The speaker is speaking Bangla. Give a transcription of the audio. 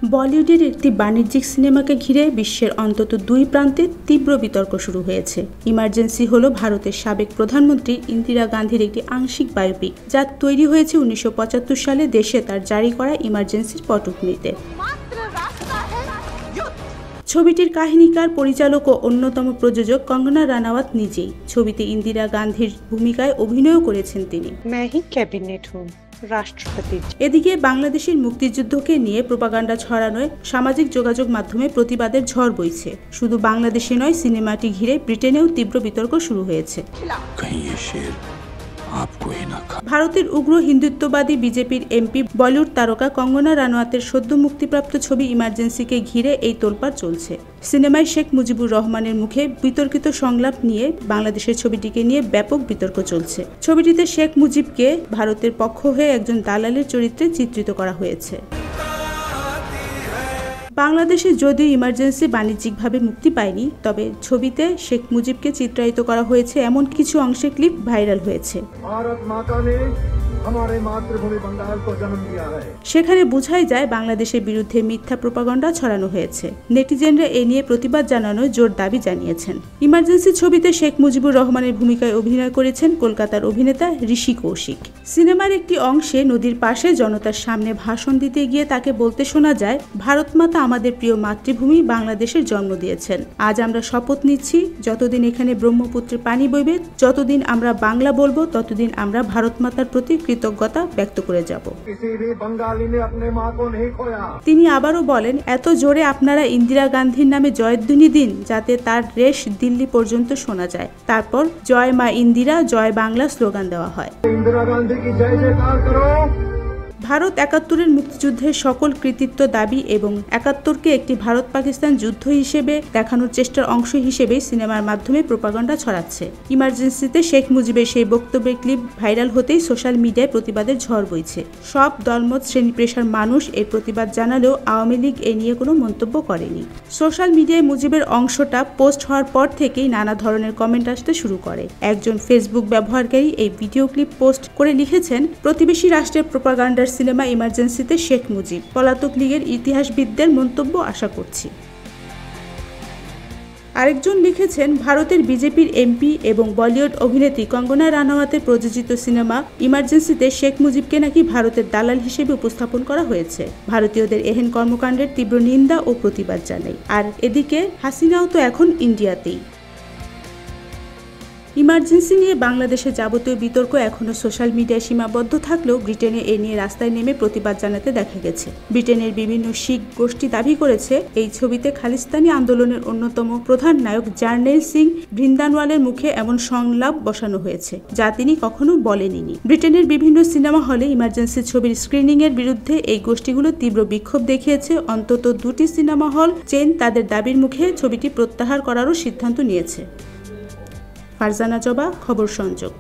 বলিউডের একটি বাণিজ্যিক সিনেমাকে ঘিরে বিশ্বের অন্তত দুই প্রান্তে তীব্র বিতর্ক শুরু হয়েছে। ইমার্জেন্সি হলো ভারতের সাবেক প্রধানমন্ত্রী ইন্দিরা গান্ধীর একটি আংশিক বায়োপিক, যা তৈরি হয়েছে 1975 সালে দেশে তার জারি করা ইমার্জেন্সির পটভূমিতে। ছবিটির কাহিনীকার, পরিচালক ও অন্যতম প্রযোজক কঙ্গনা রানাওয়াত নিজেই। ছবিতে ইন্দিরা গান্ধীর ভূমিকায় অভিনয়ও করেছেন তিনি। রাষ্ট্রপতি। এদিকে বাংলাদেশের মুক্তিযুদ্ধকে নিয়ে প্রোপাগান্ডা ছড়ানোয় সামাজিক যোগাযোগ মাধ্যমে প্রতিবাদের ঝড় বইছে। শুধু বাংলাদেশে নয়, সিনেমাটি ঘিরে ব্রিটেনেও তীব্র বিতর্ক শুরু হয়েছে। ভারতের উগ্র হিন্দুত্ববাদী বিজেপির এমপি বলিউড তারকা কঙ্গনা রানাওয়াতের সদ্য মুক্তিপ্রাপ্ত ছবি ইমার্জেন্সিকে ঘিরে এই তোলপাড় চলছে। সিনেমায় শেখ মুজিবুর রহমানের মুখে বিতর্কিত সংলাপ নিয়ে বাংলাদেশের ছবিটিকে নিয়ে ব্যাপক বিতর্ক চলছে। ছবিটিতে শেখ মুজিবকে ভারতের পক্ষ হয়ে একজন দালালের চরিত্রে চিত্রিত করা হয়েছে। বাংলাদেশে যদিও ইমার্জেন্সি বাণিজ্যিকভাবে মুক্তি পায়নি, তবে ছবিতে শেখ মুজিবকে চিত্রায়িত করা হয়েছে এমন কিছু অংশের ক্লিপ ভাইরাল হয়েছে। সেখানে বোঝাই যায় বাংলাদেশের বিরুদ্ধে মিথ্যা প্রোপাগান্ডা ছড়ানো হয়েছে। নেটিজেনরা এ নিয়ে প্রতিবাদ জানানোর জোর দাবি জানিয়েছেন। ইমার্জেন্সি ছবিতে শেখ মুজিবুর রহমানের ভূমিকায় অভিনয় করেছেন কলকাতার অভিনেতা ঋষি কৌশিক। সিনেমার একটি অংশে নদীর পাশে জনতার সামনে ভাষণ দিতে গিয়ে তাকে বলতে শোনা যায়, ভারত মাতা আমাদের প্রিয় মাতৃভূমি বাংলাদেশের জন্ম দিয়েছেন। আজ আমরা শপথ নিচ্ছি, যতদিন এখানে ব্রহ্মপুত্রে পানি বইবে, যতদিন আমরা বাংলা বলবো, ততদিন আমরা ভারত মাতার প্রতি কৃতজ্ঞতা ব্যক্ত করে যাব। তিনি আবারও বলেন, এত জোরে আপনারা ইন্দিরা গান্ধীর নামে জয়ধ্বনি দিন যাতে তার রেশ দিল্লি পর্যন্ত শোনা যায়। তারপর জয় মা ইন্দিরা, জয় বাংলা স্লোগান দেওয়া হয়। ভারত ৭১-এর মুক্তিযুদ্ধের সকল কৃতিত্ব দাবি এবং ৭১-কে একটি ভারত পাকিস্তান যুদ্ধ হিসেবে দেখানোর চেষ্টার অংশ হিসেবেই সিনেমার মাধ্যমে প্রোপাগান্ডা ছড়াচ্ছে। ইমার্জেন্সিতে শেখ মুজিবের সেই বক্তব্যের ক্লিপ ভাইরাল হতেই সোশ্যাল মিডিয়ায় প্রতিবাদের ঝড় বইছে। সব দলমত শ্রেণী পেশার মানুষ এর প্রতিবাদ জানালেও আওয়ামী লীগ এ নিয়ে কোনো মন্তব্য করেনি। সোশ্যাল মিডিয়ায় মুজিবের অংশটা পোস্ট হওয়ার পর থেকেই নানা ধরনের কমেন্ট আসতে শুরু করে। একজন ফেসবুক ব্যবহারকারী এই ভিডিও ক্লিপ পোস্ট করে লিখেছেন, প্রতিবেশী রাষ্ট্রের প্রোপাগান্ডার সিনেমা ইমার্জেন্সিতে শেখ মুজিব, পলাতক লীগের ইতিহাসবিদদের মন্তব্য আশা করছি। আরেকজন লিখেছেন, ভারতের বিজেপির এমপি এবং বলিউড অভিনেত্রী কঙ্গনা রানাওয়াতের প্রযোজিত সিনেমা ইমার্জেন্সিতে শেখ মুজিবকে নাকি ভারতের দালাল হিসেবে উপস্থাপন করা হয়েছে। ভারতীয়দের এহেন কর্মকাণ্ডের তীব্র নিন্দা ও প্রতিবাদ জানাই। আর এদিকে হাসিনাও তো এখন ইন্ডিয়াতেই। ইমার্জেন্সি নিয়ে বাংলাদেশের যাবতীয় বিতর্ক এখনও সোশ্যাল মিডিয়ায় সীমাবদ্ধ থাকলেও ব্রিটেনে এ নিয়ে রাস্তায় নেমে প্রতিবাদ জানাতে দেখা গেছে। ব্রিটেনের বিভিন্ন শিখ গোষ্ঠী দাবি করেছে, এই ছবিতে খালিস্তানি আন্দোলনের অন্যতম প্রধান নায়ক জার্নেল সিং ভ্রিন্দানওয়ালের মুখে এমন সংলাপ বসানো হয়েছে যা তিনি কখনো বলেননি। ব্রিটেনের বিভিন্ন সিনেমা হলে ইমার্জেন্সি ছবির স্ক্রিনিংয়ের বিরুদ্ধে এই গোষ্ঠীগুলো তীব্র বিক্ষোভ দেখিয়েছে। অন্তত 2টি সিনেমা হল চেইন তাদের দাবির মুখে ছবিটি প্রত্যাহার করারও সিদ্ধান্ত নিয়েছে। ফারজানা জবা, খবর সংযোগ।